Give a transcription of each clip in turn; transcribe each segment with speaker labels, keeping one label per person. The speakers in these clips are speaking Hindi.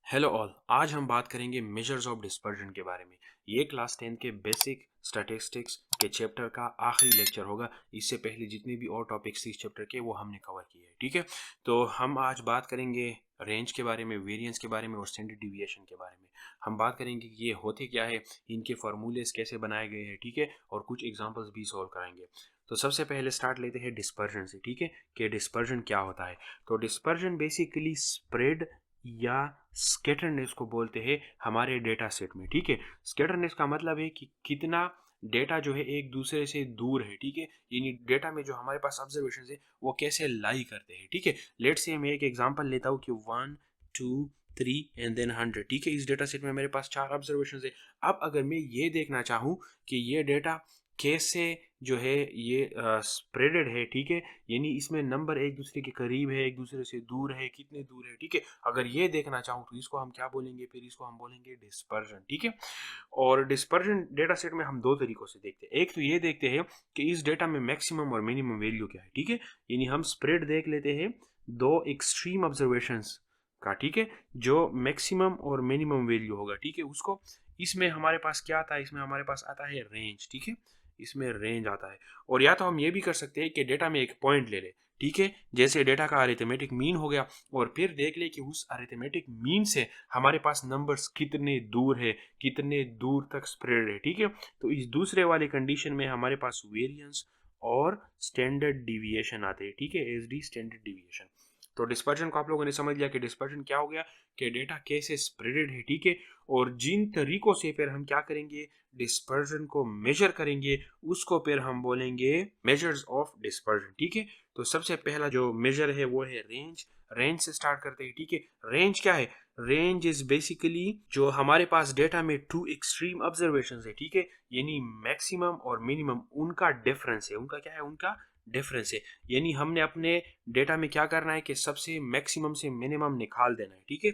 Speaker 1: Hello all. आज हम बात करेंगे मेजर्स ऑफ डिस्पर्जन के बारे में। ये क्लास 10 के बेसिक स्टैटिस्टिक्स के चैप्टर का आखिरी लेक्चर होगा। इससे पहले जितने भी और टॉपिक्स इस चैप्टर के वो हमने कवर किए हैं। ठीक है, तो हम आज बात करेंगे रेंज के बारे में, वेरिएंस के बारे में और स्टैंडर्ड डिविएशन के बारे में। हम बात करेंगे कि ये होते क्या है, इनके फार्मूलेस कैसे बनाए गए हैं, ठीक है, और कुछ एग्जांपल्स भी सॉल्व कराएंगे। तो सबसे पहले स्टार्ट लेते हैं डिस्पर्जन से। ठीक है, कि डिस्पर्जन क्या होता है। तो डिस्पर्जन बेसिकली स्प्रेड या स्कैटरनेस को बोलते हैं हमारे डेटा सेट में। ठीक है, स्कैटरनेस का मतलब है कि कितना डेटा जो है एक दूसरे से दूर है। ठीक है, यानी डेटा में जो हमारे पास ऑब्जर्वेशन है वो कैसे लाई करते हैं। ठीक है, लेट्स से मैं एक एग्जांपल लेता हूँ कि 1 2 3 एंड देन 100। ठीक है, इस डेटा सेट में मेरे पास 4 ऑब्जर्वेशन है। अब अगर मैं ये देखना चाहूँ कि ये डेटा कैसे जो है ये स्प्रेडेड है, ठीक है, यानी इसमें नंबर एक दूसरे के करीब है, एक दूसरे से दूर है, कितने दूर है। ठीक है, अगर ये देखना चाहूँ तो इसको हम क्या बोलेंगे, फिर इसको हम बोलेंगे डिस्पर्जन। ठीक है, और डिस्पर्जन डेटा सेट में हम दो तरीकों से देखते हैं। एक तो ये देखते हैं कि इस डेटा में मैक्सिमम और मिनिमम वैल्यू क्या है। ठीक है, यानी हम स्प्रेड देख लेते हैं दो एक्सट्रीम ऑब्जर्वेशंस का। ठीक है, जो मैक्सिमम और मिनिमम वैल्यू होगा, ठीक है, उसको इसमें हमारे पास क्या आता है, इसमें हमारे पास आता है रेंज। ठीक है, इसमें रेंज आता है। और या तो हम ये भी कर सकते हैं कि डेटा में एक पॉइंट ले ले, ठीक है, जैसे डेटा का अरिथमेटिक मीन हो गया, और फिर देख ले कि उस अरिथमेटिक मीन से हमारे पास नंबर्स कितने दूर है, कितने दूर तक स्प्रेड है। ठीक है, तो इस दूसरे वाले कंडीशन में हमारे पास वेरिएंस और स्टैंडर्ड डिविएशन आते हैं। ठीक है, एसडी स्टैंडर्ड डिविएशन। तो डिस्पर्जन को आप लोगों ने समझ लिया कि डिस्पर्जन क्या हो गया, कि डेटा कैसे स्प्रेडेड है। ठीक है, और जिन तरीकों से फिर हम क्या करेंगे, डिस्पर्जन को मेजर करेंगे, उसको फिर हम बोलेंगे मेजर्स ऑफ डिस्पर्जन। ठीक है, तो सबसे पहला जो मेजर है वो है रेंज। रेंज से स्टार्ट करते हैं। ठीक है, रेंज क्या है, रेंज इज बेसिकली जो हमारे पास डेटा में टू एक्सट्रीम ऑब्जर्वेशंस है। ठीक है, यानी मैक्सिमम और मिनिमम उनका डिफरेंस है, उनका क्या है, उनका डिफरेंस है। यानी हमने अपने डेटा में क्या करना है कि सबसे मैक्सिमम से मिनिमम निकाल देना है। ठीक है,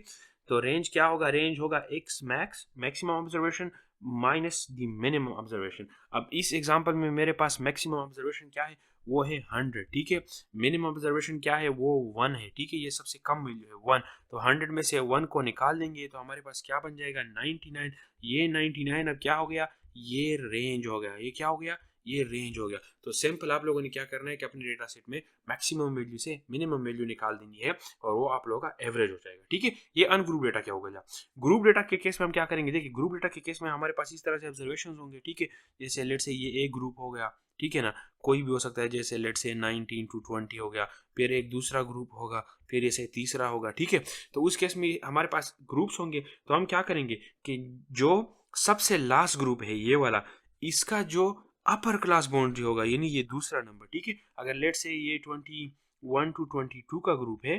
Speaker 1: तो रेंज क्या होगा, रेंज होगा x max, maximum observation, minus the minimum observation. अब इस एग्जांपल में मेरे पास मैक्सिमम ऑब्जर्वेशन क्या है, वो है 100। ठीक है, मिनिमम ऑब्जर्वेशन क्या है, वो 1 है। ठीक है, ये सबसे कम वैल्यू है 1। तो 100 में से 1 को निकाल देंगे तो हमारे पास क्या बन जाएगा, 99। ये 99 अब क्या हो गया, ये रेंज हो गया। ये क्या हो गया, ये रेंज हो गया। तो सिंपल आप लोगों ने क्या करना है कि अपने डेटा सेट में मैक्सिमम वैल्यू से मिनिमम वैल्यू निकाल देनी है, और वो आप लोगों का एवरेज हो जाएगा। ठीक है, ये अनग्रुप डेटा क्या हो गया। ग्रुप डेटा के केस में हम क्या करेंगे, देखिए ग्रुप डेटा के केस में हमारे पास इस तरह से ऑब्जर्वेशन होंगे। ठीक है, जैसे लेट से ये एक ग्रुप हो गया, ठीक है ना, कोई भी हो सकता है, जैसे लेट से 19 to 20 हो गया, फिर एक दूसरा ग्रुप होगा, फिर ऐसे तीसरा होगा। ठीक है, तो उस केस में हमारे पास ग्रुप्स होंगे। तो हम क्या करेंगे कि जो सबसे लास्ट ग्रुप है ये वाला, इसका जो अपर क्लास बाउंड्री होगा, यानी ये दूसरा नंबर। ठीक है, अगर लेट से ये 21 to 22 का ग्रुप है,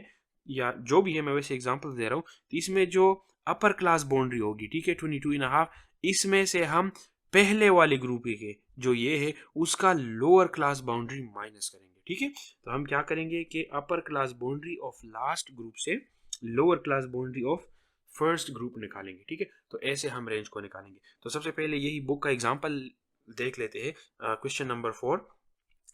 Speaker 1: या जो भी है, मैं वैसे एग्जांपल दे रहा हूँ, तो इसमें जो अपर क्लास बाउंड्री होगी, ठीक है, 22.5, इसमें से हम पहले वाले ग्रुप के जो ये है उसका लोअर क्लास बाउंड्री माइनस करेंगे। ठीक है, तो हम क्या करेंगे कि upper class boundary of last group से lower class boundary of first group निकालेंगे। ठीक है, तो ऐसे हम रेंज को निकालेंगे। तो सबसे पहले यही बुक का एग्जांपल देख लेते हैं। क्वेश्चन नंबर 4,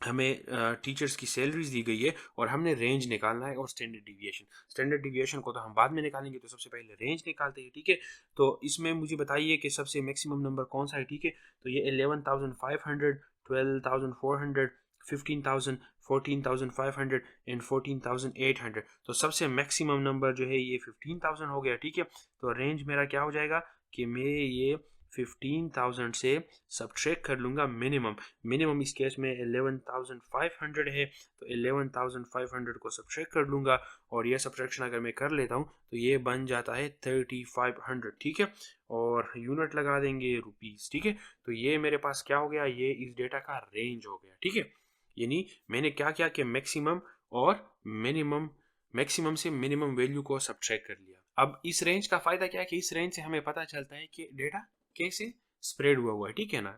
Speaker 1: हमें टीचर्स की सैलरीज दी गई है और हमने रेंज निकालना है और स्टैंडर्ड डिविएशन। स्टैंडर्ड डिविएशन को तो हम बाद में निकालेंगे, तो सबसे पहले रेंज निकालते हैं। ठीक है, तो इसमें मुझे बताइए कि सबसे मैक्सिमम नंबर कौन सा है। ठीक है, तो ये 11,500, 12,400, 15,000, 14,500 एंड 14,800। तो सबसे मैक्सिमम नंबर जो है ये 15,000 हो गया। ठीक है, तो रेंज मेरा क्या हो जाएगा कि मैं ये 15,000 से सब्ट्रैक्ट कर लूँगा मिनिमम। मिनिमम इस केस में 11,500 है, तो 11,500 को सब्ट्रैक्ट कर लूँगा, और ये सब्ट्रैक्शन अगर मैं कर लेता हूँ तो ये बन जाता है 3,500। ठीक है, और यूनिट लगा देंगे रुपीस। ठीक है, तो ये मेरे पास क्या हो गया, ये इस डेटा का रेंज हो गया। ठीक है, यानी मैंने क्या किया कि मैक्सिमम और मिनिमम, मैक्सिमम से मिनिमम वैल्यू को सब्ट्रैक्ट कर लिया। अब इस रेंज का फायदा क्या है कि इस रेंज से हमें पता चलता है कि डेटा कैसे स्प्रेड हुआ है। ठीक है ना,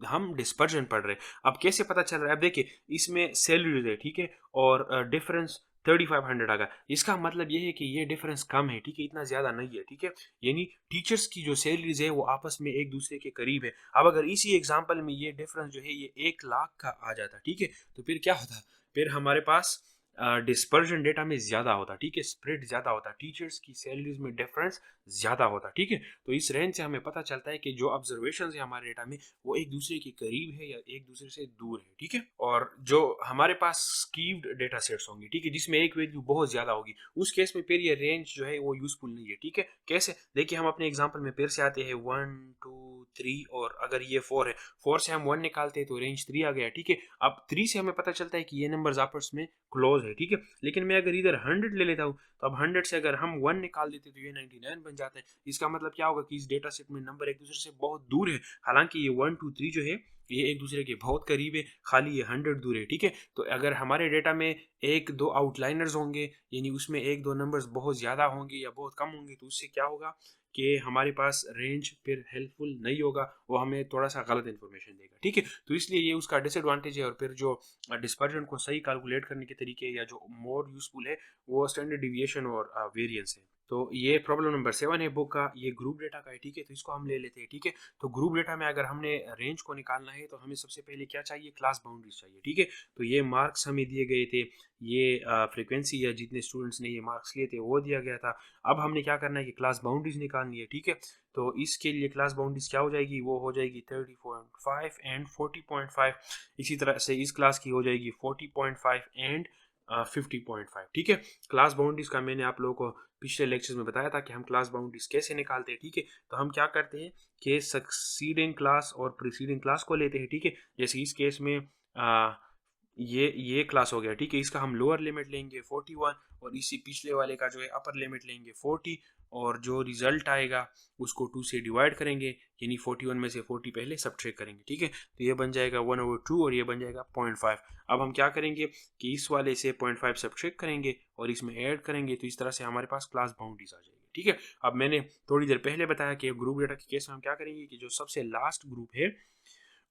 Speaker 1: हम डिस्पर्जन पढ़ रहे हैं। अब कैसे पता चल रहा है, अब देखिए इसमें सैलरीज है, ठीक है, और डिफरेंस 3,500 आ गया। इसका मतलब ये है कि ये डिफरेंस कम है। ठीक है, इतना ज्यादा नहीं है। ठीक है, यानी टीचर्स की जो सैलरीज है वो आपस में एक दूसरे के करीब है। अब अगर इसी एग्जांपल में ये डिफरेंस जो है ये 1 लाख का आ जाता, ठीक है, तो फिर क्या होता, फिर हमारे पास डिस्पर्जन डेटा में ज़्यादा होता, ठीक है, स्प्रेड ज़्यादा होता, टीचर्स की सैलरीज में डिफरेंस ज़्यादा होता, ठीक है। तो इस रेंज से हमें पता चलता है कि जो ऑब्जर्वेशन है हमारे डेटा में वो एक दूसरे के करीब है या एक दूसरे से दूर है, ठीक है। और जो हमारे पास स्कीव्ड डेटा सेट्स होंगे, ठीक है, जिसमें एक वैल्यू बहुत ज़्यादा होगी, उस केस में फिर ये रेंज जो है वो यूजफुल नहीं है, ठीक है। कैसे, देखिए हम अपने एग्जाम्पल में फिर से आते हैं 1 2 3, और अगर ये 4 है, 4 से हम 1 निकालते हैं तो रेंज 3 आ गया, ठीक है। अब 3 से हमें पता चलता है कि ये नंबर्स आपस में क्लोज है, ठीक है। लेकिन मैं अगर इधर 100 ले लेता हूँ तो अब 100 से अगर हम 1 निकाल देते तो ये 99 बन जाता है। इसका मतलब क्या होगा कि इस डेटा सेट में नंबर एक दूसरे से बहुत दूर है, हालांकि ये 1 2 3 जो है ये एक दूसरे के बहुत करीब है, खाली ये 100 दूर है, ठीक है। तो अगर हमारे डेटा में एक दो आउटलाइनर्स होंगे, यानी उसमें एक दो नंबर्स बहुत ज़्यादा होंगे या बहुत कम होंगे, तो उससे क्या होगा कि हमारे पास रेंज फिर हेल्पफुल नहीं होगा, वो हमें थोड़ा सा गलत इन्फॉर्मेशन देगा, ठीक है। तो इसलिए ये उसका डिसएडवांटेज है। और फिर जो डिस्पर्जन को सही कैलकुलेट करने के तरीके या जो मोर यूजफुल है वो स्टैंडर्ड डिविएशन और वेरिएंस है। तो ये प्रॉब्लम नंबर 7 है बुक का, ये ग्रुप डेटा का है, ठीक है। तो इसको हम ले लेते हैं, ठीक है। तो ग्रुप डेटा में अगर हमने रेंज को निकालना है तो हमें सबसे पहले क्या चाहिए, क्लास बाउंड्रीज चाहिए, ठीक है। तो ये मार्क्स हमें दिए गए थे, ये फ्रीक्वेंसी या जितने स्टूडेंट्स ने ये मार्क्स लिए थे वो दिया गया था। अब हमने क्या करना है कि क्लास बाउंड्रीज निकालनी है, ठीक है। तो इसके लिए क्लास बाउंड्रीज क्या हो जाएगी, वो हो जाएगी 30.5 एंड 40.5। इसी तरह से इस क्लास की हो जाएगी 40.5 एंड 50.5, ठीक है। क्लास बाउंड्रीज का मैंने आप लोगों को पिछले लेक्चर्स में बताया था कि हम क्लास बाउंड्रीज कैसे निकालते हैं, ठीक है। तो हम क्या करते हैं कि सक्सीडिंग क्लास और प्रीसीडिंग क्लास को लेते हैं, ठीक है। जैसे इस केस में ये क्लास हो गया, ठीक है। इसका हम लोअर लिमिट लेंगे 41 और इसी पिछले वाले का जो है अपर लिमिट लेंगे 40, और जो रिजल्ट आएगा उसको 2 से डिवाइड करेंगे, यानी 41 में से 40 पहले सब्ट्रैक्ट करेंगे, ठीक है। तो ये बन जाएगा 1/2 और ये बन जाएगा 0.5। अब हम क्या करेंगे कि इस वाले से 0.5 सब्ट्रैक्ट करेंगे और इसमें ऐड करेंगे, तो इस तरह से हमारे पास क्लास बाउंड्रीज आ जाएगी, ठीक है। अब मैंने थोड़ी देर पहले बताया कि ग्रुप डेटा के केस में हम क्या करेंगे कि जो सबसे लास्ट ग्रुप है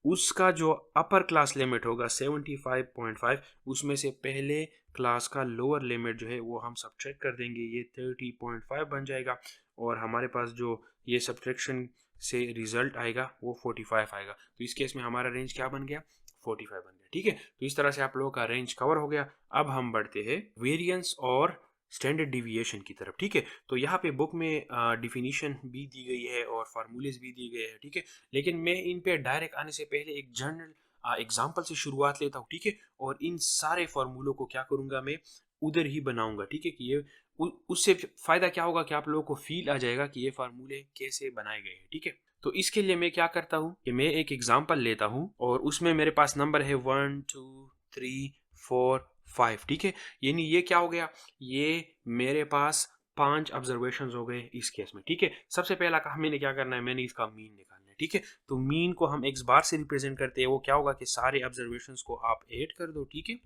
Speaker 1: उसका जो अपर क्लास लिमिट होगा 75.5, उसमें से पहले क्लास का लोअर लिमिट जो है वो हम सब्ट्रैक्ट कर देंगे, ये 30.5 बन जाएगा। और हमारे पास जो ये सब्ट्रैक्शन से रिजल्ट आएगा वो 45 आएगा। तो इस केस में हमारा रेंज क्या बन गया, 45 बन गया, ठीक है। तो इस तरह से आप लोगों का रेंज कवर हो गया। अब हम बढ़ते हैं वेरिएंस और स्टैंडर्ड डिविएशन की तरफ, ठीक है। तो यहाँ पे बुक में डिफिनीशन भी दी गई है और फार्मूलेज भी दिए गए हैं, ठीक है। लेकिन मैं इन पे डायरेक्ट आने से पहले एक जनरल एग्जांपल से शुरुआत लेता हूँ, ठीक है। और इन सारे फार्मूलों को क्या करूंगा मैं उधर ही बनाऊंगा, ठीक है। कि ये उससे फायदा क्या होगा कि आप लोगों को फील आ जाएगा कि ये फार्मूले कैसे बनाए गए हैं, ठीक है। तो इसके लिए मैं क्या करता हूँ कि मैं एक एग्जांपल लेता हूँ और उसमें मेरे पास नंबर है 1 2 3 4 5, ठीक है। यानी ये क्या हो गया, ये मेरे पास 5 ऑब्जर्वेशंस हो गए इस केस में, ठीक है। सबसे पहला काम मैंने क्या करना है, मैंने इसका मीन निकालना है, ठीक है। तो मीन को हम x बार से रिप्रेजेंट करते हैं, वो क्या होगा कि सारे ऑब्जर्वेशंस को आप ऐड कर दो, ठीक है,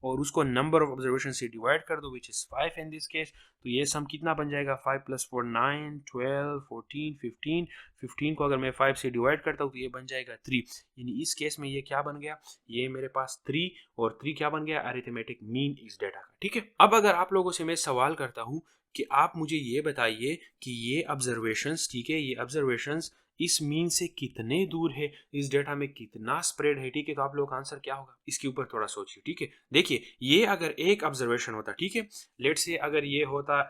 Speaker 1: और उसको नंबर ऑफ ऑब्जर्वेशन से डिवाइड कर दो which is 5 in this case. तो ये सम कितना बन जाएगा, 5 + 4 9 12 14 15। 15 को अगर मैं 5 से डिवाइड करता हूँ तो ये बन जाएगा 3, यानी इस केस में ये क्या बन गया, ये मेरे पास 3, और 3 क्या बन गया, अरिथमेटिक मीन इस डेटा का, ठीक है। अब अगर आप लोगों से मैं सवाल करता हूँ कि आप मुझे ये बताइए कि ये ऑब्जर्वेशंस, ठीक है, ये ऑब्जर्वेशंस इस मीन से कितने दूर है, इस डेटा में कितना स्प्रेड है, ठीक है। तो आप लोगों का आंसर क्या होगा, इसके ऊपर थोड़ा सोचिए, ठीक है। देखिए ये अगर एक ऑब्जर्वेशन होता, ठीक है, लेट से अगर ये होता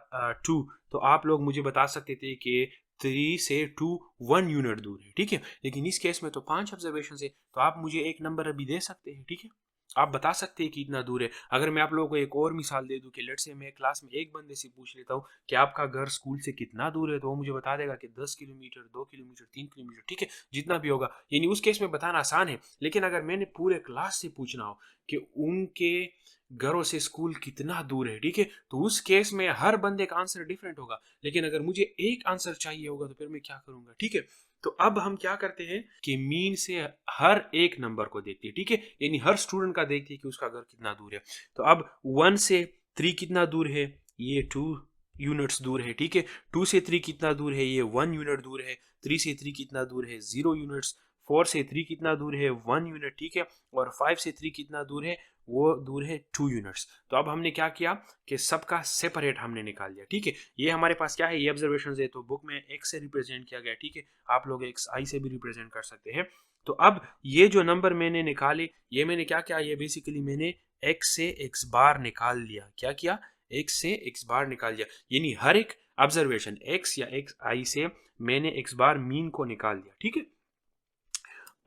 Speaker 1: 2, तो आप लोग मुझे बता सकते थे कि 3 से 2 1 यूनिट दूर है, ठीक है। लेकिन इस केस में तो 5 ऑब्जर्वेशन है, तो आप मुझे एक नंबर अभी दे सकते हैं, ठीक है। आप बता सकते हैं कि इतना दूर है। अगर मैं आप लोगों को एक और मिसाल दे दूं कि लेट से मैं क्लास में एक बंदे से पूछ लेता हूँ कि आपका घर स्कूल से कितना दूर है, तो वो मुझे बता देगा कि 10 किलोमीटर, 2 किलोमीटर, 3 किलोमीटर, ठीक है, जितना भी होगा। यानी उस केस में बताना आसान है। लेकिन अगर मैंने पूरे क्लास से पूछना हो कि उनके घरों से स्कूल कितना दूर है, ठीक है, तो उस केस में हर बंदे का आंसर डिफरेंट होगा। लेकिन अगर मुझे एक आंसर चाहिए होगा तो फिर मैं क्या करूंगा, ठीक है। तो अब हम क्या करते हैं कि मीन से हर एक नंबर को देखते हैं, ठीक है, यानी हर स्टूडेंट का देखते हैं कि उसका घर कितना दूर है। तो अब 1 से 3 कितना दूर है, ये 2 यूनिट्स दूर है, ठीक है। 2 से 3 कितना दूर है, ये 1 यूनिट दूर है। 3 से 3 कितना दूर है, 0 यूनिट्स। 4 से 3 कितना दूर है, 1 यूनिट, ठीक है। और 5 से 3 कितना दूर है, वो दूर है 2 यूनिट्स। तो अब हमने क्या किया कि सबका सेपरेट हमने निकाल दिया, ठीक है। ये हमारे पास क्या है, ये ऑब्जर्वेशन है, तो बुक में एक्स से रिप्रेजेंट किया गया, ठीक है। आप लोग एक्स आई से भी रिप्रेजेंट कर सकते हैं। तो अब ये जो नंबर मैंने निकाले, ये मैंने क्या किया, ये बेसिकली मैंने x से x बार निकाल लिया। क्या किया? x से x बार निकाल लिया, यानी हर एक ऑब्जर्वेशन x या xi से मैंने x बार मीन को निकाल लिया। ठीक है,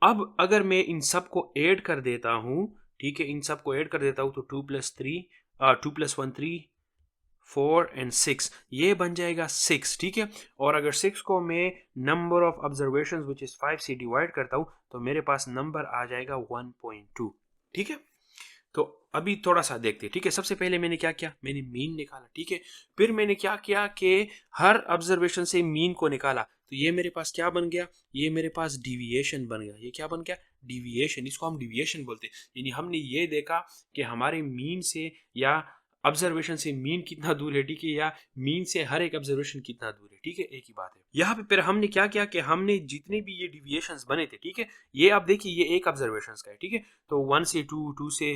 Speaker 1: अब अगर मैं इन सब को ऐड कर देता हूं, ठीक है, इन सब को ऐड कर देता हूं तो 2+1 3 4 एंड 6 ये बन जाएगा 6। ठीक है, और अगर 6 को मैं number of observations which is 5 से डिवाइड करता हूं तो मेरे पास नंबर आ जाएगा 1.2। ठीक है, तो अभी थोड़ा सा देखते हैं। ठीक है, सबसे पहले मैंने क्या किया, मैंने मीन निकाला। ठीक है, फिर मैंने क्या किया कि हर ऑब्जर्वेशन से मीन को निकाला, तो ये मेरे पास क्या बन गया, ये मेरे पास डिविएशन बन गया। ये क्या बन गया? डिविएशन। इसको हम डिविएशन बोलते हैं, यानी हमने ये देखा कि हमारे मीन से या ऑब्जर्वेशन से मीन कितना दूर है। ठीक है, या मीन से हर एक ऑब्जर्वेशन कितना दूर है। ठीक है, एक ही बात है। यहाँ पे फिर हमने क्या किया कि हमने जितने भी ये डिविएशंस बने थे, ठीक है, ये आप देखिए ये एक ऑब्जर्वेशन का है। ठीक है, तो 1 से 2, 2 से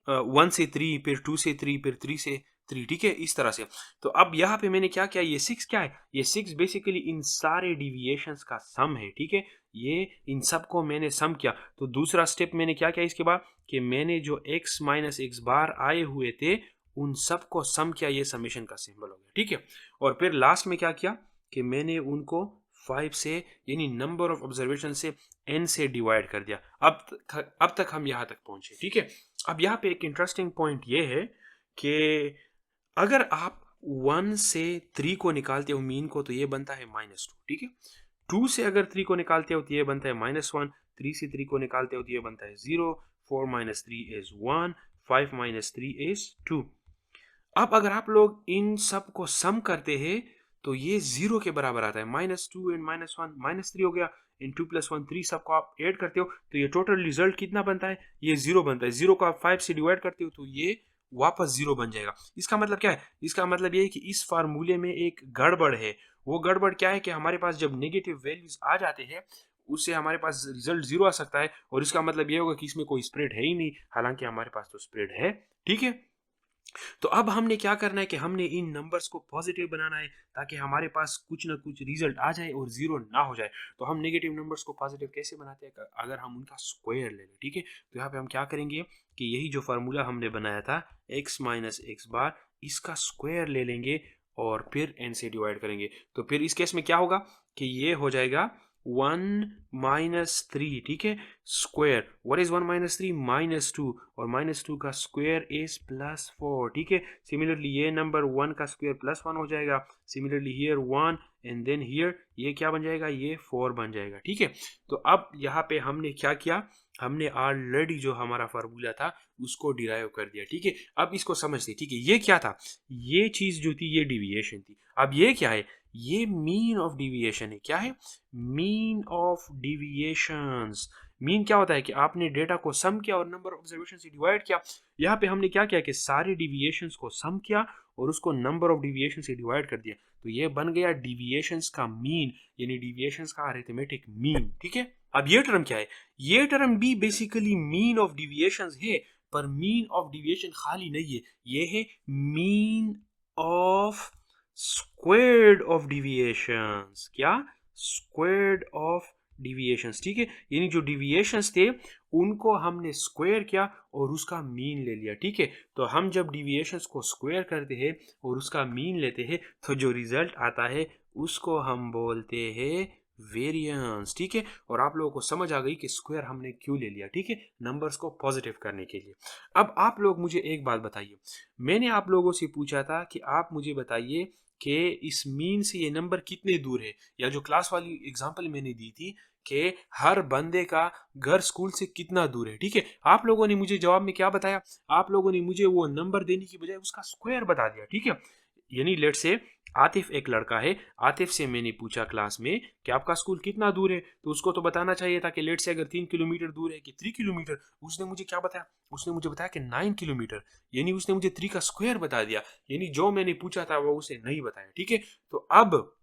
Speaker 1: 1 से 3, फिर 2 से 3, फिर 3 से 3। ठीक है, इस तरह से। तो अब यहाँ पे मैंने क्या किया, ये 6 क्या है, ये 6 बेसिकली इन सारे डिविएशंस का सम है। ठीक है, ये इन सब को मैंने सम किया। तो दूसरा स्टेप मैंने क्या किया इसके बाद कि मैंने जो x माइनस x बार आए हुए थे उन सब को सम किया, ये समेशन का सिंबल हो गया। ठीक है, और फिर लास्ट में क्या किया कि मैंने उनको 5 से यानी नंबर ऑफ ऑब्जर्वेशन से n से डिवाइड कर दिया। अब तक हम यहाँ तक पहुंचे। ठीक है, अब यहाँ पे एक इंटरेस्टिंग पॉइंट ये है कि अगर आप 1 से 3 को निकालते हो मीन को तो ये बनता है -2। ठीक है, 2 से अगर 3 को निकालते हो तो ये बनता है -1, 3 से 3 को निकालते हो तो ये बनता है 0, 4 - 3 is 1, 5 - 3 is 2। अब अगर आप लोग इन सब को सम करते हैं तो ये 0 के बराबर आता है। -2 एंड -1 -3 हो गया, इन 2+1 3 सबको आप ऐड करते हो तो ये टोटल रिजल्ट कितना बनता है, ये 0 बनता है। 0 को आप 5 से डिवाइड करते हो तो ये वापस 0 बन जाएगा। इसका मतलब क्या है? इसका मतलब ये है कि इस फार्मूले में एक गड़बड़ है। वो गड़बड़ क्या है कि हमारे पास जब नेगेटिव वैल्यूज आ जाते हैं उससे हमारे पास रिजल्ट 0 आ सकता है, और इसका मतलब ये होगा कि इसमें कोई स्प्रेड है ही नहीं, हालांकि हमारे पास तो स्प्रेड है। ठीक है, तो अब हमने क्या करना है कि हमने इन नंबर्स को पॉजिटिव बनाना है ताकि हमारे पास कुछ ना कुछ रिजल्ट आ जाए और 0 ना हो जाए। तो हम नेगेटिव नंबर्स को पॉजिटिव कैसे बनाते हैं? अगर हम उनका स्क्वायर ले लें। ठीक है, तो यहाँ पे हम क्या करेंगे कि यही जो फार्मूला हमने बनाया था x माइनस एक्स बार, इसका स्क्वायर ले लेंगे और फिर n से डिवाइड करेंगे। तो फिर इस केस में क्या होगा कि ये हो जाएगा 1 - 3। ठीक है, स्क्वायर, व्हाट इज 1 - 3? -2, और -2 का स्क्वायर इज +4। ठीक है, सिमिलरली ये नंबर 1 का स्क्वायर +1 हो जाएगा। Similarly here 1 and then here ये क्या बन जाएगा, ये 4 बन जाएगा। ठीक है, तो अब यहाँ पे हमने क्या किया, हमने ऑलरेडी जो हमारा फार्मूला था उसको डिराइव कर दिया। ठीक है, अब इसको समझते। ठीक है, ये क्या था, ये चीज जो थी ये डिविएशन थी। अब ये क्या है, ये मीन ऑफ डिविएशन है। क्या है? Mean of deviations. मीन क्या होता है कि आपने डेटा को सम किया और नंबर ऑफ ऑब्जर्वेशन से डिवाइड किया। यहाँ पे हमने क्या किया कि सारे डिविएशंस को सम किया और उसको नंबर ऑफ डिविएशन से डिवाइड कर दिया, तो ये बन गया डिविएशंस का मीन, यानी डिविएशंस का अरिथमेटिक मीन। ठीक है, अब ये टर्म क्या है, ये टर्म भी बेसिकली मीन ऑफ डिविएशंस है, पर मीन ऑफ डिविएशन खाली नहीं है, ये है mean of squared of deviations. क्या? Squared of deviations. ठीक है, यानी जो डिविएशंस थे उनको हमने स्क्वायर किया और उसका मीन ले लिया। ठीक है, तो हम जब डिविएशंस को स्क्वायर करते हैं और उसका मीन लेते हैं तो जो रिजल्ट आता है उसको हम बोलते हैं वेरिएंस। ठीक है, और आप लोगों को समझ आ गई कि स्क्वायर हमने क्यों ले लिया। ठीक है, नंबर्स को पॉजिटिव करने के लिए। अब आप लोग मुझे एक बात बताइए, मैंने आप लोगों से पूछा था कि आप मुझे बताइए कि इस मीन से ये नंबर कितने दूर है, या जो क्लास वाली एग्जांपल मैंने दी थी कि हर बंदे का घर स्कूल से कितना दूर है। ठीक है, आप लोगों ने मुझे जवाब में क्या बताया, आप लोगों ने मुझे वो नंबर देने की बजाय उसका स्क्वायर बता दिया। ठीक है, यानी लेट से आतिफ एक लड़का है, आतिफ से मैंने पूछा क्लास में कि आपका स्कूल कितना दूर है, तो उसको तो बताना चाहिए था कि लेट से अगर 3 किलोमीटर दूर है कि 3 किलोमीटर। उसने मुझे क्या बताया, उसने मुझे बताया कि 9 किलोमीटर, यानी उसने मुझे 3 का स्क्वायर बता दिया, यानी जो मैंने पूछा था वो उसे नहीं बताया। ठीक है, तो अब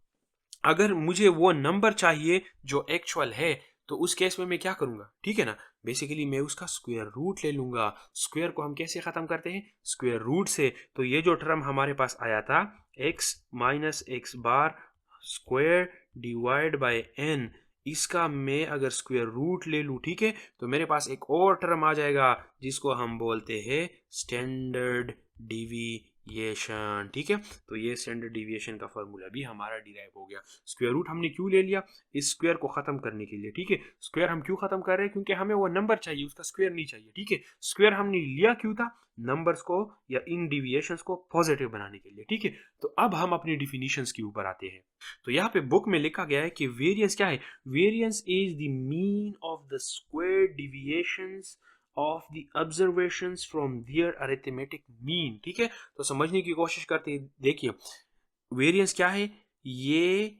Speaker 1: अगर मुझे वो नंबर चाहिए जो एक्चुअल है तो उस केस में मैं क्या करूंगा, ठीक है ना, बेसिकली मैं उसका स्क्वायर रूट ले लूंगा। स्क्वायर को हम कैसे खत्म करते हैं, स्क्वायर रूट से। तो ये जो टर्म हमारे पास आया था x minus x bar square divide by n, इसका मैं अगर स्क्वायर रूट ले लूँ, ठीक है, तो मेरे पास एक और टर्म आ जाएगा जिसको हम बोलते हैं स्टैंडर्ड डिविएशन, ठीक है। तो ये स्टैंडर्ड डिविएशन का फॉर्मूला भी हमारा डिराइव हो गया। स्क्वायर रूट हमने क्यों ले लिया? इस स्क्वायर को खत्म करने के लिए, ठीक है। स्क्वायर हम क्यों खत्म कर रहे हैं? क्योंकि हमें वो नंबर चाहिए, उसका स्क्वायर नहीं चाहिए, ठीक है। स्क्वायर हमने लिया क्यों था? नंबर्स को या इन डिविएशंस को पॉजिटिव बनाने के लिए, ठीक है। तो अब हम अपनी डिफिनीशंस के ऊपर आते हैं। तो यहाँ पे बुक में लिखा गया है कि वेरिएंस क्या है? Variance is the mean of the square deviations of the observations from their arithmetic mean, ठीक है। तो समझने की कोशिश करते हैं। देखिए वेरिएंस क्या है? ये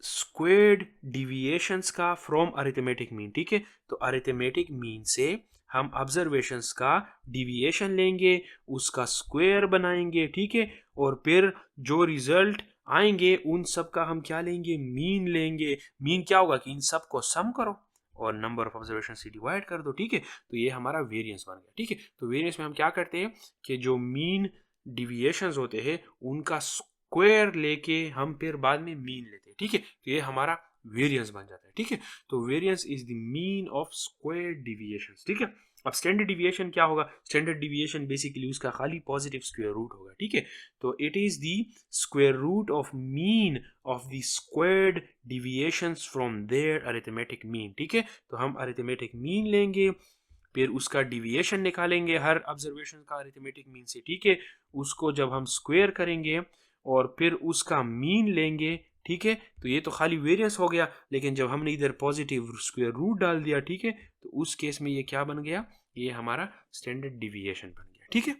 Speaker 1: स्क्वेयर्ड डिविएशंस का फ्रॉम अरिथमेटिक मीन, ठीक है। तो अरिथमेटिक मीन से हम ऑब्जर्वेशंस का डिविएशन लेंगे, उसका स्क्वायर बनाएंगे, ठीक है, और फिर जो रिजल्ट आएंगे उन सब का हम क्या लेंगे? मीन लेंगे। मीन क्या होगा कि इन सब को सम करो और नंबर ऑफ ऑब्जर्वेशन से डिवाइड कर दो, ठीक है। तो ये हमारा वेरिएंस बन गया, ठीक है। तो वेरिएंस में हम क्या करते हैं कि जो मीन डिविएशंस होते हैं उनका स्क्वायर लेके हम फिर बाद में मीन लेते हैं, ठीक है। तो ये हमारा वेरिएंस बन जाता है, ठीक है। तो variance is the mean of square deviations, ठीक है। अब स्टैंडर्ड डिविएशन क्या होगा? स्टैंडर्ड डिविएशन बेसिकली उसका खाली पॉजिटिव स्क्वायर रूट होगा, ठीक है। तो it is the square root of mean of the squared deviations from their arithmetic mean, ठीक है। तो हम अरिथमेटिक मीन लेंगे, फिर उसका डिविएशन निकालेंगे हर ऑब्जर्वेशन का अरिथमेटिक मीन से, ठीक है। उसको जब हम स्क्वायर करेंगे और फिर उसका मीन लेंगे, ठीक है। तो ये तो खाली वेरिएंस हो गया, लेकिन जब हमने इधर पॉजिटिव स्क्वायर रूट डाल दिया, ठीक है, तो उस केस में ये क्या बन गया? ये हमारा स्टैंडर्ड डिविएशन बन गया, ठीक है।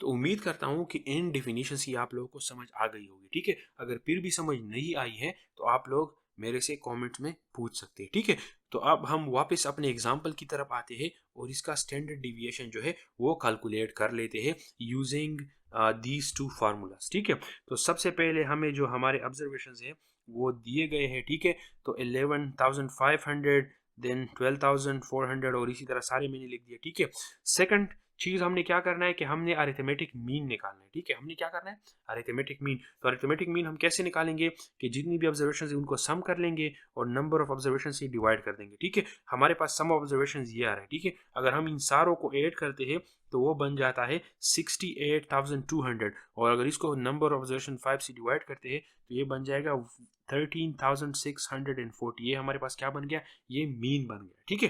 Speaker 1: तो उम्मीद करता हूँ कि इन डिफिनीशंस की आप लोगों को समझ आ गई होगी, ठीक है। अगर फिर भी समझ नहीं आई है तो आप लोग मेरे से कमेंट में पूछ सकते हैं, ठीक है। तो अब हम वापस अपने एग्जाम्पल की तरफ आते हैं और इसका स्टैंडर्ड डिविएशन जो है वो कैलकुलेट कर लेते हैं यूजिंग दीज टू फार्मूलाज, ठीक है। तो सबसे पहले हमें जो हमारे ऑब्जर्वेशंस हैं वो दिए गए हैं, ठीक है। तो 11,500, देन 12,400 और इसी तरह सारे मैंने लिख दिए, ठीक है। सेकंड चीज हमने क्या करना है कि हमने अरिथमेटिक मीन निकालना है, ठीक है। हमने क्या करना है? Arithmetic mean. तो अरिथमेटिक मीन हम कैसे निकालेंगे कि जितनी भी ऑब्जर्वेशन है उनको सम कर लेंगे और नंबर ऑफ ऑब्जर्वेशन से डिवाइड कर देंगे, ठीक है। हमारे पास सम ऑब्जर्वेशन ये आ रहा है, ठीक है। अगर हम इन सारों को ऐड करते हैं तो वो बन जाता है 68,200 और अगर इसको नंबर ऑफ ऑब्जर्वेशन 5 से डिवाइड करते हैं तो ये बन जाएगा 13,640। ये हमारे पास क्या बन गया? ये मीन बन गया, ठीक है।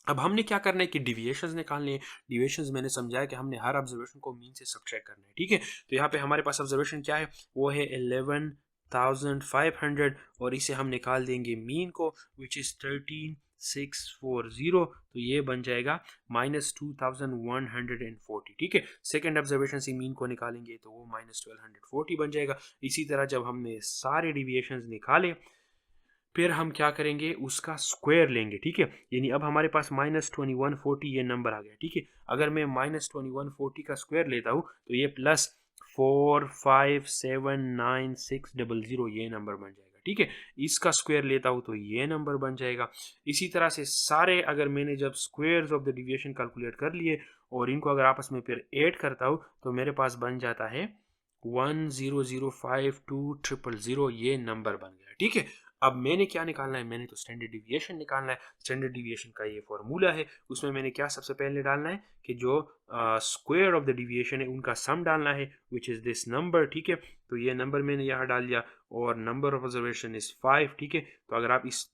Speaker 1: अब हमने क्या करना है कि डिविएशंस निकालने हैं। डिविएशंस मैंने समझाया कि हमने हर ऑब्जर्वेशन को मीन से सब्ट्रैक्ट करना है, ठीक है। तो यहाँ पे हमारे पास ऑब्जर्वेशन क्या है? वो है 11,500 और इसे हम निकाल देंगे मीन को, विच इज 13,640। तो ये बन जाएगा -2,140, ठीक है। सेकेंड ऑब्जर्वेशन से मीन को निकालेंगे तो वो -1240 बन जाएगा। इसी तरह जब हमने सारे डिविएशंस निकाले फिर हम क्या करेंगे? उसका स्क्वायर लेंगे, ठीक है। यानी अब हमारे पास -2140 ये नंबर आ गया, ठीक है। अगर मैं -2140 का स्क्वायर लेता हूँ तो ये +4579600 ये नंबर बन जाएगा, ठीक है। इसका स्क्वायर लेता हूँ तो ये नंबर बन जाएगा। इसी तरह से सारे अगर मैंने जब squares of the deviation calculate कर लिए और इनको अगर आपस में फिर ऐड करता हूँ तो मेरे पास बन जाता है 1005200 ये नंबर बन गया, ठीक है। अब मैंने क्या निकालना है? मैंने तो स्टैंडर्ड डिविएशन निकालना है। स्टैंडर्ड डिविएशन का ये फॉर्मूला है, उसमें मैंने क्या सबसे पहले डालना है कि जो स्क्वायर ऑफ द डिविएशन है उनका सम डालना है, विच इज दिस नंबर, ठीक है। तो ये नंबर मैंने यहाँ डाल दिया और नंबर ऑफ ऑब्जर्वेशन इज 5, ठीक है। तो अगर आप इस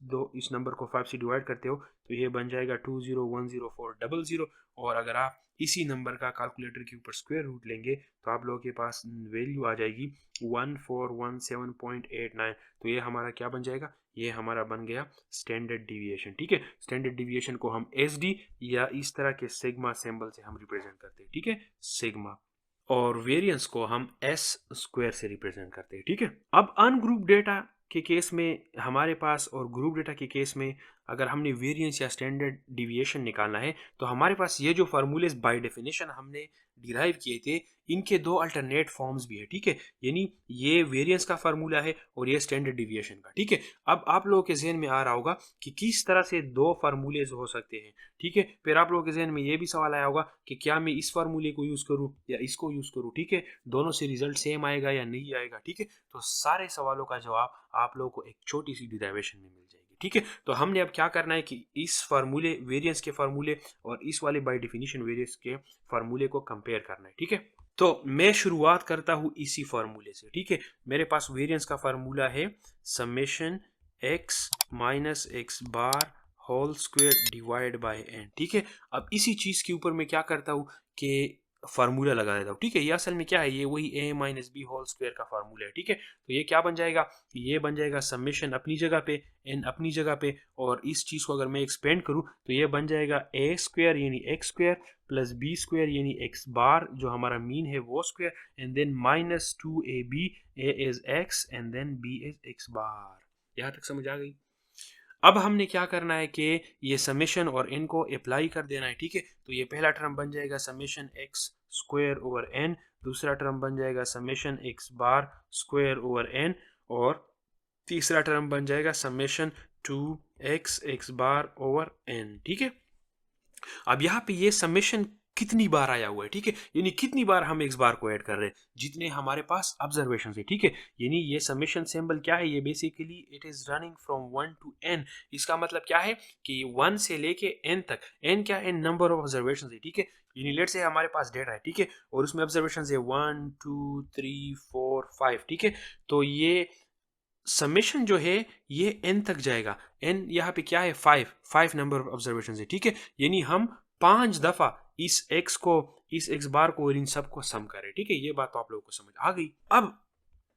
Speaker 1: नंबर को 5 से डिवाइड करते हो तो ये बन जाएगा 2010400 और अगर आप इसी नंबर का कैलकुलेटर के ऊपर स्क्वायर रूट लेंगे तो आप लोगों के पास वैल्यू आ जाएगी 1417.89। तो ये हमारा क्या बन जाएगा? ये हमारा बन गया स्टैंडर्ड डिविएशन, ठीक है। स्टैंडर्ड डिविएशन को हम SD या इस तरह के सिग्मा सिंबल से हम रिप्रेजेंट करते हैं, ठीक है, सिग्मा। और वेरिएंस को हम S स्क्वायर से रिप्रेजेंट करते हैं, ठीक है। अब अनग्रुप डेटा के केस में हमारे पास और ग्रुप डेटा के केस में अगर हमने वेरिएंस या स्टैंडर्ड डिविएशन निकालना है तो हमारे पास ये जो फार्मूलेस बाय डेफिनेशन हमने डिराइव किए थे, इनके दो अल्टरनेट फॉर्म्स भी है, ठीक है। यानी ये वेरिएंस का फार्मूला है और ये स्टैंडर्ड डिविएशन का, ठीक है। अब आप लोगों के जहन में आ रहा होगा कि किस तरह से दो फार्मूलेज हो सकते हैं, ठीक है। फिर आप लोगों के जहन में ये भी सवाल आया होगा कि क्या मैं इस फार्मूले को यूज करूं या इसको यूज करूं, ठीक है। दोनों से रिजल्ट सेम आएगा या नहीं आएगा, ठीक है। तो सारे सवालों का जवाब आप लोगों को एक छोटी सी डिराइवेशन में मिल जाएगी, ठीक है। तो हमने अब क्या करना है कि इस फार्मूले वेरिएंस के फार्मूले और इस वाले बाय डेफिनेशन वेरिएंस के फार्मूले को कंपेयर करना है, ठीक है। तो मैं शुरुआत करता हूं इसी फार्मूले से, ठीक है। मेरे पास वेरिएंस का फार्मूला है summation x minus x bar whole square divide by n, ठीक है। अब इसी चीज के ऊपर मैं क्या करता हूं कि फार्मूला लगा देता हूँ, ठीक है। ये असल में क्या है, ये वही a minus b whole square का फार्मूला है, ठीक है। तो ये क्या बन जाएगा, ये बन जाएगा समेशन अपनी जगह पे, n अपनी जगह पे, और इस चीज को अगर मैं एक्सपेंड करूँ तो ये बन जाएगा a स्क्वायर यानी x square plus b square यानी एक्स बार जो हमारा मीन है वो square, and then minus 2ab, a is x and then b is x bar. यहाँ तक समझ आ गई। अब हमने क्या करना है कि ये समेशन और n को अप्लाई कर देना है, ठीक है। तो ये पहला टर्म बन जाएगा summation x square over n, दूसरा टर्म बन जाएगा summation x bar square over n, और तीसरा टर्म बन जाएगा समेशन 2x x बार ओवर n, ठीक है। अब यहाँ पे ये समेशन कितनी बार आया हुआ है, ठीक है। यानी कितनी बार हम एक्स बार को ऐड कर रहे हैं, जितने हमारे पास ऑब्जर्वेशन है, ठीक है। यानी ये समेशन सिंबल क्या है, ये basically it is running from 1 to n। इसका मतलब क्या है कि 1 से लेके n तक, n क्या है, नंबर ऑफ ऑब्जर्वेशन है, ठीक है। यानी लेट से हमारे पास डेटा है, ठीक है, और उसमें ऑब्जर्वेशन है 1 2 3 4 5, ठीक है। तो ये समेशन जो है ये n तक जाएगा। n यहाँ पे क्या है, 5 नंबर ऑफ ऑब्जर्वेशन है, ठीक है। यानी हम 5 दफा इस x को, इस x बार को और इन सब को सम करें, ठीक है। ये बात तो आप लोगों को समझ आ गई। अब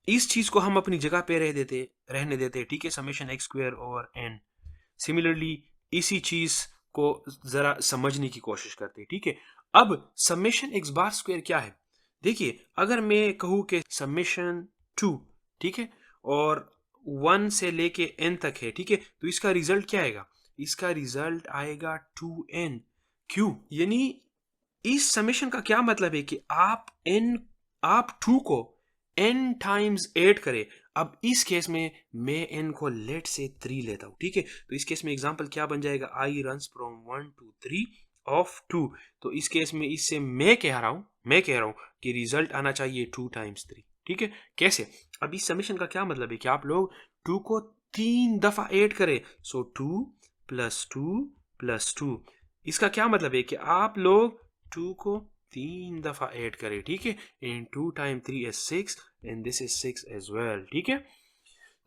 Speaker 1: इस चीज को हम अपनी जगह पे रहने देते, ठीक है, summation x square over n। Similarly इसी चीज को जरा समझने की कोशिश करते हैं, ठीक है। अब समेशन x बार स्क्वायर क्या है, देखिए अगर मैं कहूँ कि समेशन 2, ठीक है, और 1 से लेके n तक है, ठीक है, तो इसका रिजल्ट क्या आएगा, इसका रिजल्ट आएगा 2n। क्यों, यानी इस समेशन का क्या मतलब है कि आप 2 को n टाइम्स ऐड करें। अब इस केस में मैं n को लेट से 3 लेता हूं, ठीक है। तो इस केस में एग्जांपल क्या बन जाएगा, i runs from 1 to 3 of 2। तो इस केस में इससे मैं कह रहा हूं कि रिजल्ट आना चाहिए 2 टाइम्स 3, ठीक है। कैसे, अब इस समेशन का क्या मतलब है कि आप लोग 2 को 3 दफा ऐड करें, सो 2 प्लस 2 प्लस 2। इसका क्या मतलब है कि आप लोग 2 को 3 दफा ऐड करें, ठीक है। इन 2 time 3 is 6 and this is 6 as well, ठीक है।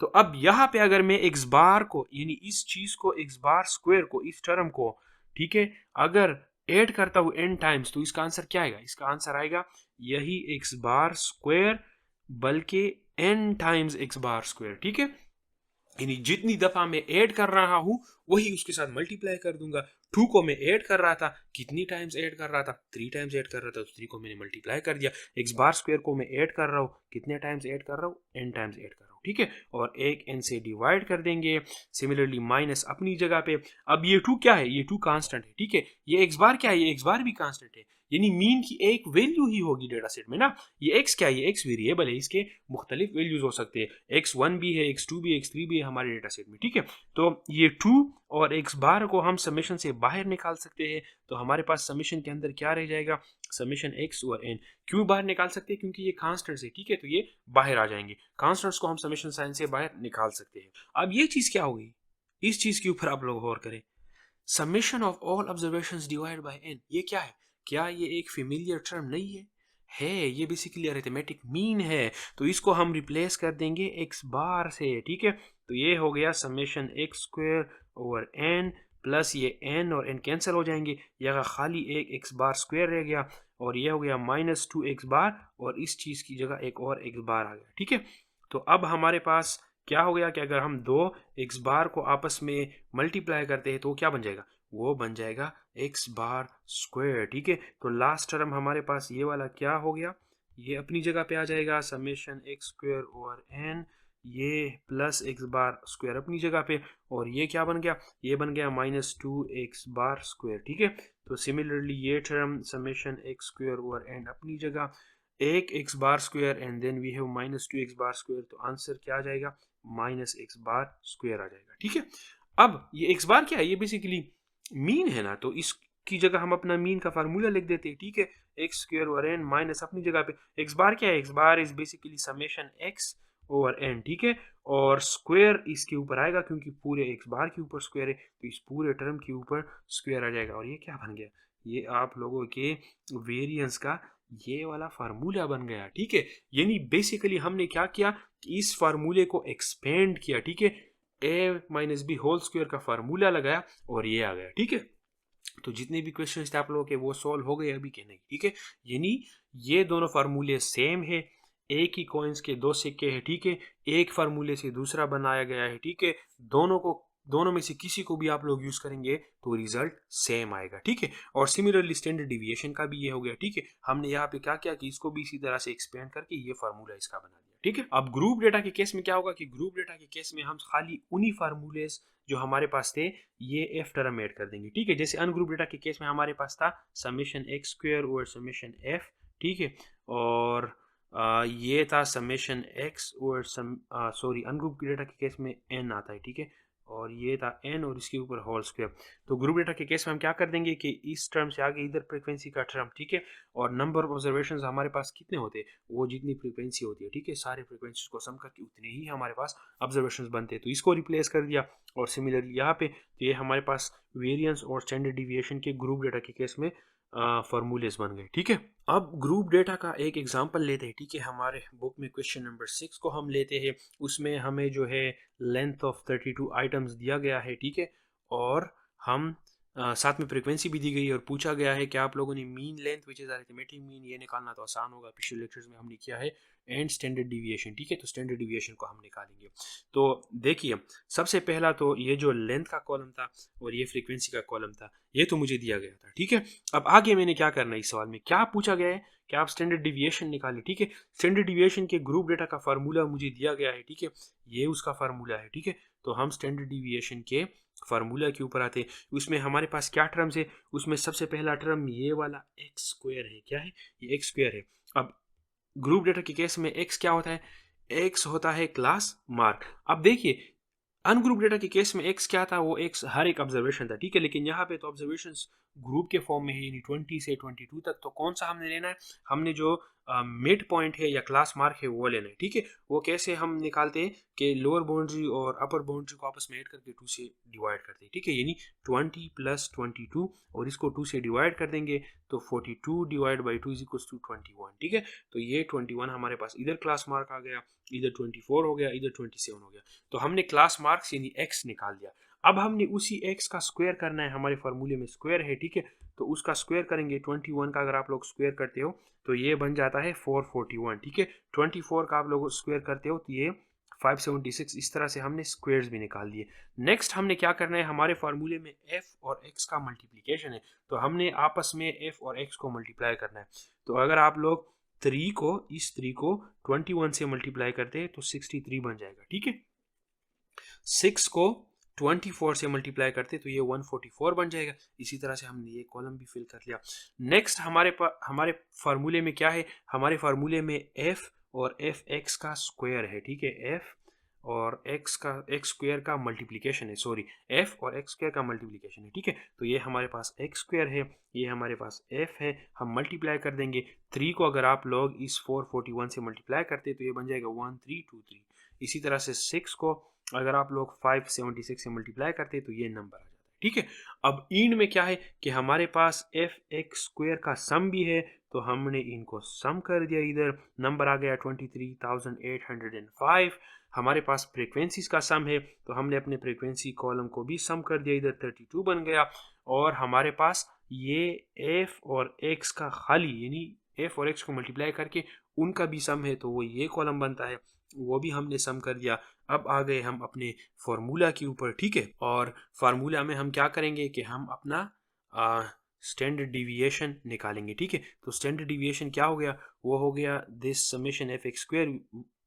Speaker 1: तो अब यहाँ पे अगर मैं एक्स बार को, यानी इस चीज को, एक्स बार स्क्वायर को, इस टर्म को, ठीक है, अगर ऐड करता हूं n टाइम्स, तो इसका आंसर क्या आएगा, इसका आंसर आएगा यही एक्स बार स्क्वायर बल्कि n times x bar square, ठीक है। यानी जितनी दफा मैं ऐड कर रहा हूं वही उसके साथ मल्टीप्लाई कर दूंगा। 2 को मैं ऐड कर रहा था, कितनी टाइम्स ऐड कर रहा था, 3 टाइम्स ऐड कर रहा था, तो 3 को मैंने मल्टीप्लाई कर दिया। एक्स बार स्क्वायर को मैं ऐड कर रहा हूं, कितने टाइम्स ऐड कर रहा हूं, n टाइम्स ऐड कर रहा हूं, ठीक है। और एक n से डिवाइड कर देंगे। सिमिलरली माइनस अपनी जगह पे। अब ये 2 क्या है, ये 2 कांस्टेंट है, ठीक है। ये एक्स बार क्या है, ये एक्स बार भी कांस्टेंट है, यानी मीन की एक वैल्यू ही होगी डेटा सेट में ना। ये x क्या है, ये x वेरिएबल है, इसके मुख्तलिफ वैल्यूज हो सकते हैं, x1 भी है, x2 भी है, x3 भी है हमारे डेटा सेट में, ठीक है। तो ये 2 और x बार को हम समेशन से बाहर निकाल सकते हैं। तो हमारे पास समेशन के अंदर क्या रह जाएगा, समेशन x और n। क्यों बाहर निकाल सकते हैं, क्योंकि ये कांस्टेंट्स है, ठीक है, तो ये बाहर आ जाएंगे। कांस्टेंट्स को हम समेशन साइन से बाहर निकाल सकते हैं। अब ये चीज क्या होगी, इस चीज के ऊपर आप लोग गौर करें। Summation of all observations divide by n, ये क्या है, क्या ये एक फेमिलियर टर्म नहीं है, ये बेसिकली अरिथमेटिक मीन है। तो इसको हम रिप्लेस कर देंगे x बार से, ठीक है। तो ये हो गया summation x square over n plus ये n और n कैंसिल हो जाएंगे, यहाँ खाली एक x बार स्क्वायर रह गया, और ये हो गया माइनस 2x बार, और इस चीज की जगह एक और x बार आ गया, ठीक है। तो अब हमारे पास क्या हो गया कि अगर हम दो x बार को आपस में मल्टीप्लाई करते हैं तो क्या बन जाएगा, वो बन जाएगा x बार स्क्वायर, ठीक है। तो लास्ट टर्म हमारे पास ये वाला क्या हो गया, ये अपनी जगह पे आ जाएगा, summation x square over n ये प्लस एक्स बार स्क्वायर अपनी जगह पे, और ये क्या बन गया, ये बन गया minus two x bar square. ठीक है, तो सिमिलरली ये term summation x square over n अपनी जगह, एक x bar square and then we have minus two x bar square, तो आंसर क्या आ जाएगा, माइनस एक्स बार स्क्वायर आ जाएगा। ठीक है, अब ये एक्स बार क्या है, ये बेसिकली मीन है ना, तो इसकी जगह हम अपना मीन का फार्मूला लिख देते हैं। ठीक है, x square over n minus अपनी जगह पे एक्स बार क्या है, x bar is basically summation x over n. ठीक है, और स्क्वायर इसके ऊपर आएगा क्योंकि पूरे एक्स बार के ऊपर स्क्वायर है, तो इस पूरे टर्म के ऊपर स्क्वायर आ जाएगा, और ये क्या बन गया, ये आप लोगों के वेरिएंस का ये वाला फार्मूला बन गया। ठीक है, यानी बेसिकली हमने क्या किया कि इस फार्मूले को एक्सपेंड किया। ठीक है, ए माइनस बी होल स्क्वायर का फार्मूला लगाया और ये आ गया। ठीक है, तो जितने भी क्वेश्चंस थे आप लोगों के वो सॉल्व हो गए अभी के नहीं। ठीक है, यानी ये दोनों फार्मूले सेम है, एक ही कॉइन्स के दो सिक्के हैं। ठीक है, एक फार्मूले से दूसरा बनाया गया है। ठीक है, दोनों में से किसी को भी आप लोग यूज करेंगे तो रिजल्ट सेम आएगा। ठीक है, और सिमिलरली स्टैंडर्ड डिविएशन का भी ये हो गया। ठीक है, हमने यहाँ पे क्या किया कि इसको भी इसी तरह से एक्सपेंड करके ये फार्मूला इसका बना दिया। ठीक है, अब ग्रुप डेटा के केस में क्या होगा कि ग्रुप डेटा के केस में हम खाली उन्हीं फार्मूलेस जो हमारे पास थे ये एफ टर्म ऐड कर देंगे। ठीक है, जैसे अनग्रुप डेटा के केस में हमारे पास था summation x square over summation F. ठीक है, और ये था summation x over sorry ungroup data के केस में एन आता है। ठीक है, और ये था एन और इसके ऊपर होल स्क्वायर। तो ग्रुप डेटा के केस में हम क्या कर देंगे कि इस टर्म से आगे इधर फ्रीक्वेंसी का टर्म। ठीक है, और नंबर ऑफ ऑब्जर्वेशन हमारे पास कितने होते हैं, वो जितनी फ्रीक्वेंसी होती है। ठीक है, सारे फ्रीक्वेंसीज को सम करके उतने ही हमारे पास ऑब्जर्वेशन बनते हैं, तो इसको रिप्लेस कर दिया। और सिमिलरली यहाँ पे तो ये हमारे पास वेरिएंस और स्टैंडर्ड डिविएशन के ग्रुप डेटा के केस में फॉर्मूलेस बन गए। ठीक है, अब ग्रुप डेटा का एक एग्जांपल लेते हैं। ठीक है, हमारे बुक में क्वेश्चन नंबर 6 को हम लेते हैं, उसमें हमें जो है लेंथ ऑफ 32 आइटम्स दिया गया है। ठीक है, और हम साथ में फ्रीक्वेंसी भी दी गई और पूछा गया है कि आप लोगों ने mean length which is arithmetic mean ये निकालना, तो आसान होगा, पिछले लेक्चर्स में हमने किया है, एंड स्टैंडर्ड डिविएशन। ठीक है, तो स्टैंडर्ड डिविएशन को हम निकालेंगे। तो देखिए, सबसे पहला तो ये जो लेंथ का कॉलम था और ये फ्रीक्वेंसी का कॉलम था, ये तो मुझे दिया गया था। ठीक है, अब आगे मैंने क्या करना है, इस सवाल में क्या पूछा गया है कि आप स्टैंडर्ड डिविएशन निकालें। ठीक है, स्टैंडर्ड डिविएशन के ग्रुप डेटा का फार्मूला मुझे दिया गया है। ठीक है, ये उसका फार्मूला है। ठीक है, तो हम स्टैंडर्ड डिविएशन के फार्मूला के ऊपर आते हैं। उसमें हमारे पास क्या टर्म्स है, उसमें सबसे पहला टर्म ये वाला एक्स स्क्वायर है। क्या है, ये एक्स स्क्वायर है। अब ग्रुप डेटा के केस में एक्स क्या होता है, एक्स होता है क्लास मार्क। अब देखिए, अनग्रुप डेटा के केस में एक्स क्या था, वो एक्स हर एक ऑब्जर्वेशन था। ठीक है, लेकिन यहाँ पे तो ऑब्जर्वेशन ग्रुप के फॉर्म में है, यानी 20 से 22 तक। तो कौन सा हमने लेना है, हमने जो मिड पॉइंट है या क्लास मार्क है वो लेना है। ठीक है, वो कैसे हम निकालते हैं कि लोअर बाउंड्री और अपर बाउंड्री को आपस में ऐड करके 2 से डिवाइड करते हैं। ठीक है, यानी 20 प्लस 22 और इसको 2 से डिवाइड कर देंगे, तो 42 divide by 2 is equal to 21। ठीक है, तो ये 21 हमारे पास इधर क्लास मार्क आ गया, इधर 24 हो गया, इधर 27 हो गया। तो हमने क्लास मार्क्स यानी एक्स निकाल दिया। अब हमने उसी एक्स का स्क्वायर करना है, हमारे फार्मूले में स्क्वायर है। ठीक है, तो उसका स्क्वायर करेंगे, 21 का अगर आप लोग स्क्वायर करते हो तो ये बन जाता है 441। ठीक है, 24 का आप लोग स्क्वायर करते हो तो ये 576। इस तरह से हमने स्क्वायर्स भी निकाल दिए। नेक्स्ट हमने क्या करना है, हमारे फार्मूले में एफ और एक्स का मल्टीप्लिकेशन है, तो हमने आपस में एफ और एक्स को मल्टीप्लाई करना है। तो अगर आप लोग 3 को इस 3 को 21 से मल्टीप्लाई करते हैं तो 63 बन जाएगा। ठीक है, 6 को 24 से मल्टीप्लाई करते तो ये 144 बन जाएगा। इसी तरह से हमने ये कॉलम भी फिल कर लिया। नेक्स्ट हमारे फार्मूले में क्या है, हमारे फार्मूले में एफ और एफ एक्स का स्क्वायर है। ठीक है, एफ और एक्स स्क्वायर का मल्टीप्लिकेशन है, सॉरी एफ और एक्स स्क्वायर का मल्टीप्लिकेशन है। ठीक है, तो ये हमारे पास एक्स स्क्वायर है, ये हमारे पास एफ है, हम मल्टीप्लाई कर देंगे। 3 को अगर आप लोग इस 441 से मल्टीप्लाई करते तो ये बन जाएगा 1323। इसी तरह से 6 को अगर आप लोग 576 से मल्टीप्लाई करते तो ये नंबर आ जाता है। ठीक है, अब इंड में क्या है कि हमारे पास एफ एक्स स्क्वायर का सम भी है, तो हमने इनको सम कर दिया, इधर नंबर आ गया 23,805। हमारे पास फ्रीक्वेंसीज का सम है, तो हमने अपने फ्रीक्वेंसी कॉलम को भी सम कर दिया, इधर 32 बन गया। और हमारे पास ये एफ और एक्स का खाली यानी एफ और एक्स को मल्टीप्लाई करके उनका भी सम है, तो वो ये कॉलम बनता है, वो भी हमने सम कर दिया। अब आ गए हम अपने फार्मूला के ऊपर। ठीक है, और फार्मूला में हम क्या करेंगे कि हम अपना स्टैंडर्ड डिविएशन निकालेंगे। ठीक है, तो स्टैंडर्ड डिविएशन क्या हो गया, वो हो गया this summation f x square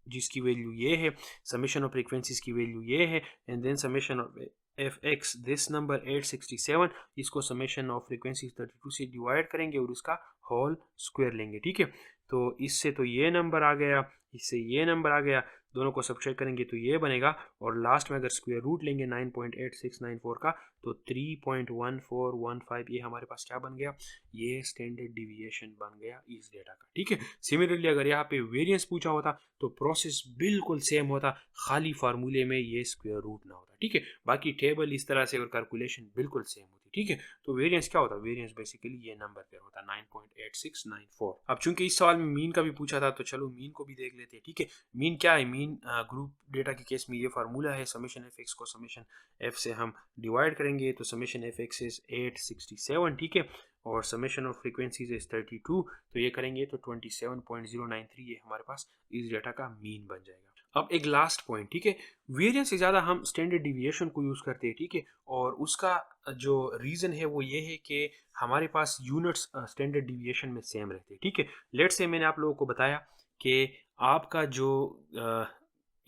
Speaker 1: जिसकी वैल्यू ये है, समेशन ऑफ फ्रीक्वेंसीज की वैल्यू ये है, and then summation of f x this number 867, इसको समेशन ऑफ फ्रीक्वेंसी 32 से डिवाइड करेंगे और उसका होल स्क्वायर लेंगे। ठीक है, तो इससे तो ये नंबर आ गया, इससे ये नंबर आ गया, दोनों को सब्ट्रैक्ट करेंगे तो ये बनेगा, और लास्ट में अगर स्क्वायर रूट लेंगे 9.8694 का तो 3.1415 ये हमारे पास क्या बन गया, ये स्टैंडर्ड डिविएशन बन गया इस डेटा का। ठीक है, सिमिलरली अगर यहाँ पे वेरिएंस पूछा होता तो प्रोसेस बिल्कुल सेम होता, खाली फार्मूले में ये स्क्वायर रूट ना होता। ठीक है, बाकी टेबल इस तरह से और कैलकुलेशन बिल्कुल सेम होती। ठीक है, तो वेरिएंस क्या होता, वेरिएंस बेसिकली ये नंबर पे होता 9.8694। अब चूंकि इस सवाल में मीन का भी पूछा था तो चलो मीन को भी देख लेते हैं। ठीक है, मीन क्या है, मीन ग्रुप डेटा के केस में ये फार्मूला है, समेशन एफ एक्स को समेशन एफ से हम डिवाइड करेंगे तो समेशन एफ एक्स इज 867। ठीक है, और समेशन ऑफ फ्रीक्वेंसीज इज 32, तो ये करेंगे तो 27.093 ये हमारे पास इस डेटा का मीन बन जाएगा। अब एक लास्ट पॉइंट, ठीक है, वेरिएंस से ज़्यादा हम स्टैंडर्ड डिविएशन को यूज़ करते हैं। ठीक है, और उसका जो रीज़न है वो ये है कि हमारे पास यूनिट्स स्टैंडर्ड डिविएशन में सेम रहते हैं। ठीक है, लेट्स से मैंने आप लोगों को बताया कि आपका जो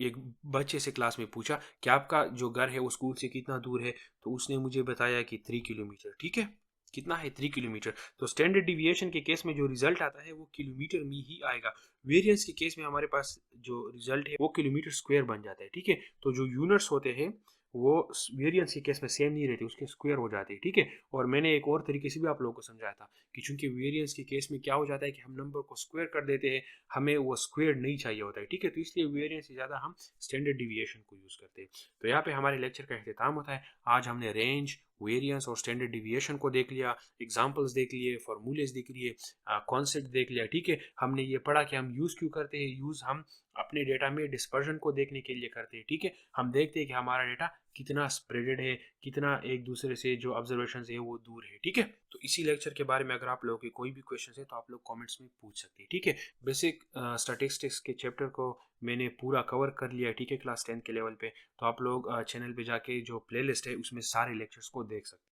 Speaker 1: एक बच्चे से क्लास में पूछा कि आपका जो घर है वो स्कूल से कितना दूर है, तो उसने मुझे बताया कि 3 किलोमीटर। ठीक है, कितना है, 3 किलोमीटर। तो स्टैंडर्ड डिविएशन के केस में जो रिजल्ट आता है वो किलोमीटर में ही आएगा। वेरिएंस के केस में हमारे पास जो रिजल्ट है वो किलोमीटर स्क्वायर बन जाता है। ठीक है, तो जो यूनिट्स होते हैं वो वेरिएंस के केस में सेम नहीं रहते, उसके स्क्वायर हो जाते हैं। ठीक है, और मैंने एक और तरीके से भी आप लोगों को समझाया था कि चूंकि वेरिएंस के केस में क्या हो जाता है कि हम नंबर को स्क्वायर कर देते हैं, हमें वो स्क्वायर नहीं चाहिए होता है। ठीक है, तो इसलिए वेरिएंस से ज़्यादा हम स्टैंडर्ड डिविएशन को यूज़ करते हैं। तो यहाँ पे हमारे लेक्चर का अख्तिताम होता है। आज हमने रेंज, वेरिएंस और स्टैंडर्ड डिविएशन को देख लिया, एग्जांपल्स देख लिए, फार्मूलेस देख लिए, कॉन्सेप्ट देख लिया। ठीक है, हमने ये पढ़ा कि हम यूज़ क्यों करते हैं, यूज़ हम अपने डेटा में डिस्पर्जन को देखने के लिए करते हैं। ठीक है, हम देखते हैं कि हमारा डेटा कितना स्प्रेडेड है, कितना एक दूसरे से जो ऑब्जर्वेशन है वो दूर है। ठीक है, तो इसी लेक्चर के बारे में अगर आप लोगों के कोई भी क्वेश्चन है तो आप लोग कमेंट्स में पूछ सकते हैं। ठीक है, बेसिक स्टैटिस्टिक्स के चैप्टर को मैंने पूरा कवर कर लिया है। ठीक है, क्लास 10 के लेवल पे, तो आप लोग चैनल पे जाके जो प्लेलिस्ट है उसमें सारे लेक्चर्स को देख सकते हैं।